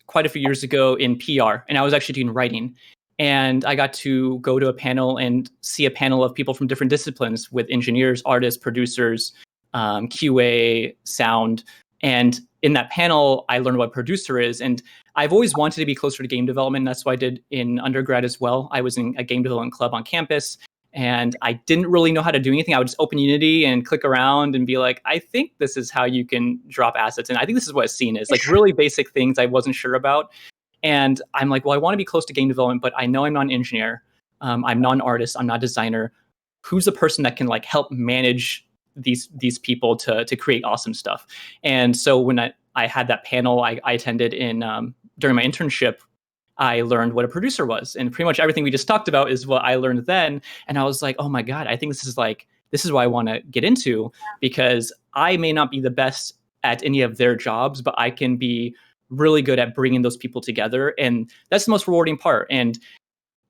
quite a few years ago in PR, and I was actually doing writing. And I got to go to a panel and see a panel of people from different disciplines with engineers, artists, producers, QA, sound. And in that panel, I learned what producer is. And I've always wanted to be closer to game development. That's what I did in undergrad as well. I was in a game development club on campus. And I didn't really know how to do anything. I would just open Unity and click around and be like, I think this is how you can drop assets. And I think this is what a scene is, like really basic things I wasn't sure about. And I'm like, well, I want to be close to game development, but I know I'm not an engineer. I'm not an artist. I'm not a designer. Who's the person that can like help manage these people to create awesome stuff? And so when I had that panel I attended in during my internship, I learned what a producer was. And pretty much everything we just talked about is what I learned then. And I was like, oh my God, I think this is what I want to get into, because I may not be the best at any of their jobs, but I can be really good at bringing those people together. And that's the most rewarding part. And,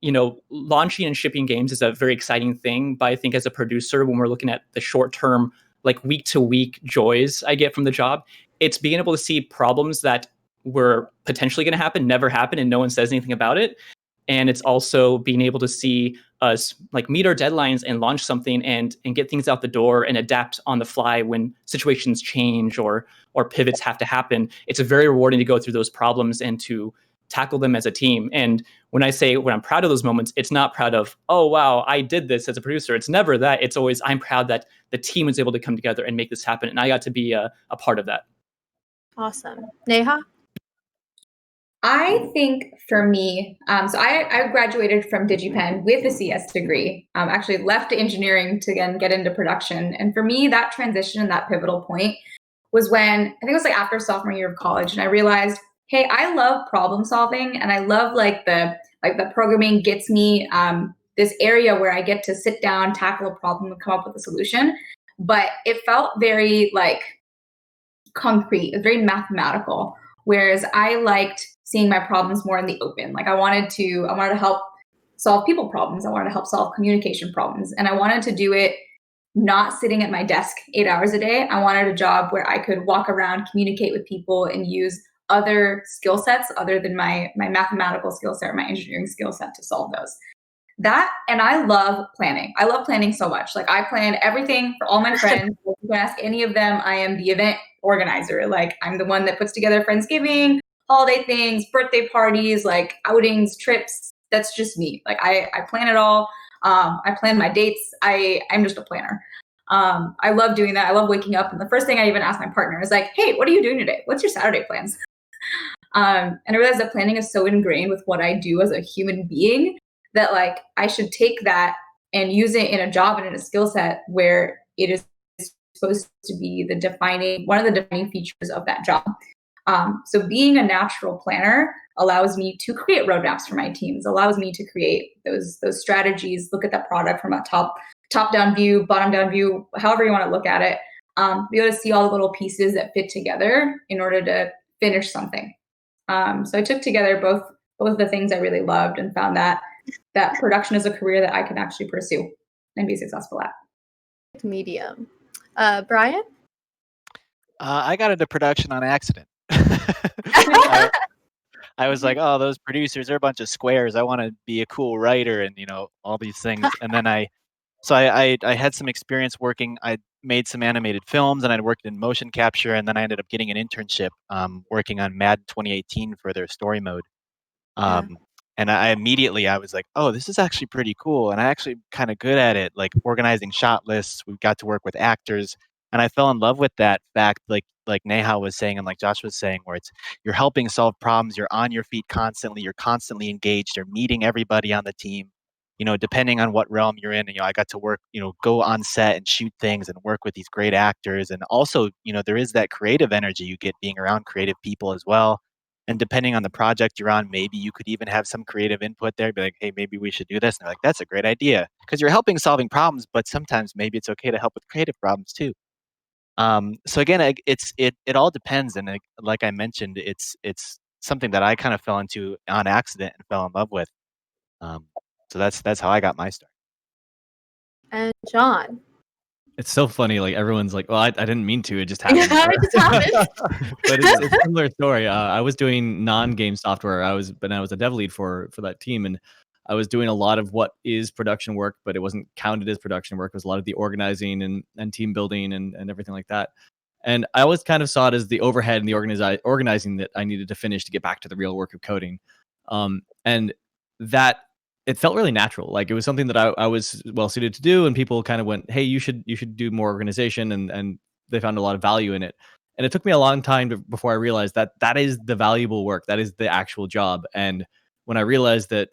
you know, launching and shipping games is a very exciting thing. But I think as a producer, when we're looking at the short term, like week to week joys I get from the job, it's being able to see problems that were potentially going to happen, never happen, and no one says anything about it. And it's also being able to see us like meet our deadlines and launch something and get things out the door and adapt on the fly when situations change or pivots have to happen. It's very rewarding to go through those problems and to tackle them as a team. And when I'm proud of those moments, it's not proud of, oh, wow, I did this as a producer. It's never that. It's always, I'm proud that the team was able to come together and make this happen. And I got to be a part of that. Awesome. Neha? I think for me, so I graduated from DigiPen with a CS degree, actually left engineering to again get into production. And for me, that transition, that pivotal point was when, I think it was like after sophomore year of college, and I realized, hey, I love problem solving and I love like the programming gets me this area where I get to sit down, tackle a problem and come up with a solution. But it felt very like concrete, it was very mathematical. Whereas I liked seeing my problems more in the open. Like I wanted to help solve people problems. I wanted to help solve communication problems. And I wanted to do it not sitting at my desk 8 hours a day. I wanted a job where I could walk around, communicate with people, and use other skill sets other than my mathematical skill set or my engineering skill set to solve those. That, and I love planning. I love planning so much. Like I plan everything for all my friends. If you can ask any of them, I am the event organizer. Like I'm the one that puts together Friendsgiving, holiday things, birthday parties, like outings, trips. That's just me. Like I plan it all. I plan my dates. I'm just a planner. I love doing that. I love waking up. And the first thing I even ask my partner is like, hey, what are you doing today? What's your Saturday plans? And I realized that planning is so ingrained with what I do as a human being that like I should take that and use it in a job and in a skill set where it is supposed to be one of the defining features of that job. So being a natural planner allows me to create roadmaps for my teams, allows me to create those strategies, look at that product from a top-down view, bottom-down view, however you want to look at it, be able to see all the little pieces that fit together in order to finish something. So I took together both of the things I really loved and found that production is a career that I can actually pursue and be successful at. Medium. Brian? I got into production on accident. I was like, oh, those producers, they're a bunch of squares. I want to be a cool writer and, all these things. And then I had some experience working. I made some animated films and I'd worked in motion capture. And then I ended up getting an internship working on Madden 2018 for their story mode. And I immediately was like, oh, this is actually pretty cool. And I actually kind of good at it, like organizing shot lists. We got to work with actors. And I fell in love with that fact. Like like Neha was saying and like Josh was saying, where it's you're helping solve problems, you're on your feet constantly, you're constantly engaged, you're meeting everybody on the team. Depending on what realm you're in, I got to work, go on set and shoot things and work with these great actors. And also, there is that creative energy you get being around creative people as well. And depending on the project you're on, maybe you could even have some creative input there, be like, hey, maybe we should do this. And they're like, that's a great idea. Because you're helping solving problems, but sometimes maybe it's okay to help with creative problems too. So again, it all depends. And like I mentioned, it's something that I kind of fell into on accident and fell in love with. So that's how I got my start. And John. It's so funny. Like everyone's like, "Well, I didn't mean to. It just happened." It just happened. But it's a similar story. I was doing non-game software. I was a dev lead for that team, and I was doing a lot of what is production work, but it wasn't counted as production work. It was a lot of the organizing and team building and everything like that. And I always kind of saw it as the overhead and the organizing that I needed to finish to get back to the real work of coding. And that it felt really natural. Like it was something that I was well suited to do, and people kind of went, "Hey, you should do more organization," and they found a lot of value in it. And it took me a long time before I realized that is the valuable work, that is the actual job. And when I realized that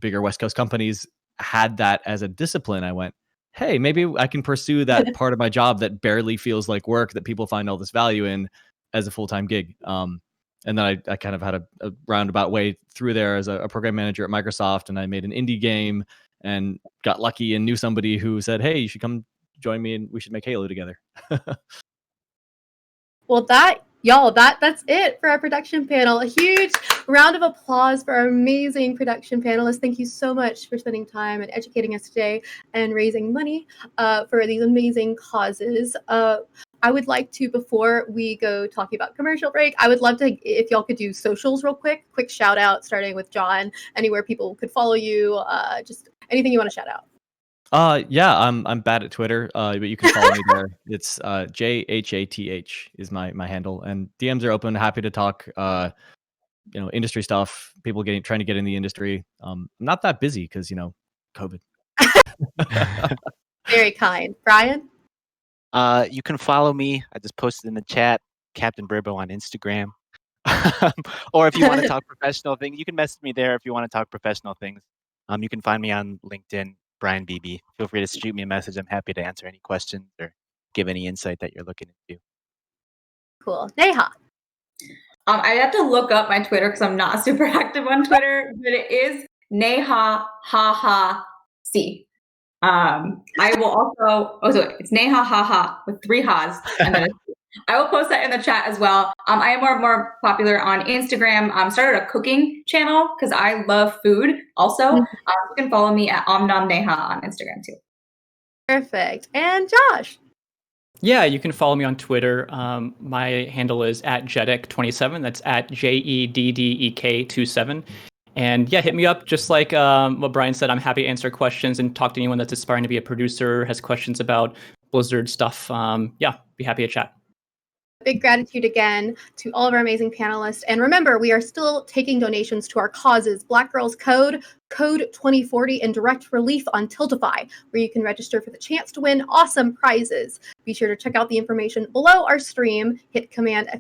bigger West Coast companies had that as a discipline, I went, "Hey, maybe I can pursue that part of my job that barely feels like work, that people find all this value in, as a full-time gig." And then I kind of had a roundabout way through there as a program manager at Microsoft, and I made an indie game and got lucky and knew somebody who said, "Hey, you should come join me and we should make Halo together." Well, that's it for our production panel. A huge round of applause for our amazing production panelists. Thank you so much for spending time and educating us today and raising money for these amazing causes. I would like to, before we go talking about commercial break, I would love to, if y'all could do socials real quick shout out, starting with John, anywhere people could follow you, just anything you want to shout out. Yeah, I'm bad at Twitter, but you can follow me there. It's JHATH is my handle, and DMs are open. Happy to talk, industry stuff. People trying to get in the industry. I'm not that busy because COVID. Very kind. Brian? You can follow me. I just posted in the chat, Captain Burbo on Instagram. Or if you want to talk professional things, you can message me there if you want to talk professional things. You can find me on LinkedIn, Brian Beebe. Feel free to shoot me a message. I'm happy to answer any questions or give any insight that you're looking into. Cool. Neha? I have to look up my Twitter because I'm not super active on Twitter, but it is Neha Haha C. I will also, it's Neha Haha with 3 ha's. And then I will post that in the chat as well. I am more popular on Instagram. Started a cooking channel because I love food also. You can follow me at Omnom Neha on Instagram too. Perfect. And Josh? Yeah, you can follow me on Twitter. My handle is @Jedek27. That's @JEDDEK27. And yeah, hit me up. Just like what Brian said, I'm happy to answer questions and talk to anyone that's aspiring to be a producer, has questions about Blizzard stuff. Yeah, be happy to chat. Big gratitude again to all of our amazing panelists. And remember, we are still taking donations to our causes, Black Girls Code, Code 2040, and Direct Relief on Tiltify, where you can register for the chance to win awesome prizes. Be sure to check out the information below our stream, hit command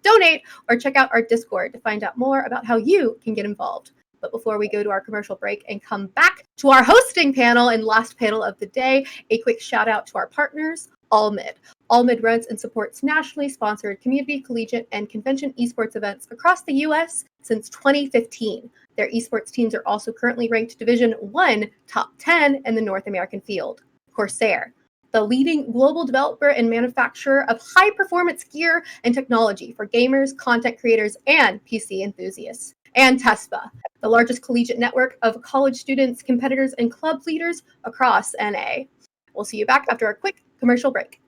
!donate, or check out our Discord to find out more about how you can get involved. But before we go to our commercial break and come back to our hosting panel and last panel of the day, a quick shout out to our partners, AllMid. AllMid runs and supports nationally sponsored community, collegiate, and convention esports events across the U.S. since 2015. Their esports teams are also currently ranked Division I top 10 in the North American field. Corsair, the leading global developer and manufacturer of high-performance gear and technology for gamers, content creators, and PC enthusiasts. And TESPA, the largest collegiate network of college students, competitors, and club leaders across NA. We'll see you back after a quick commercial break.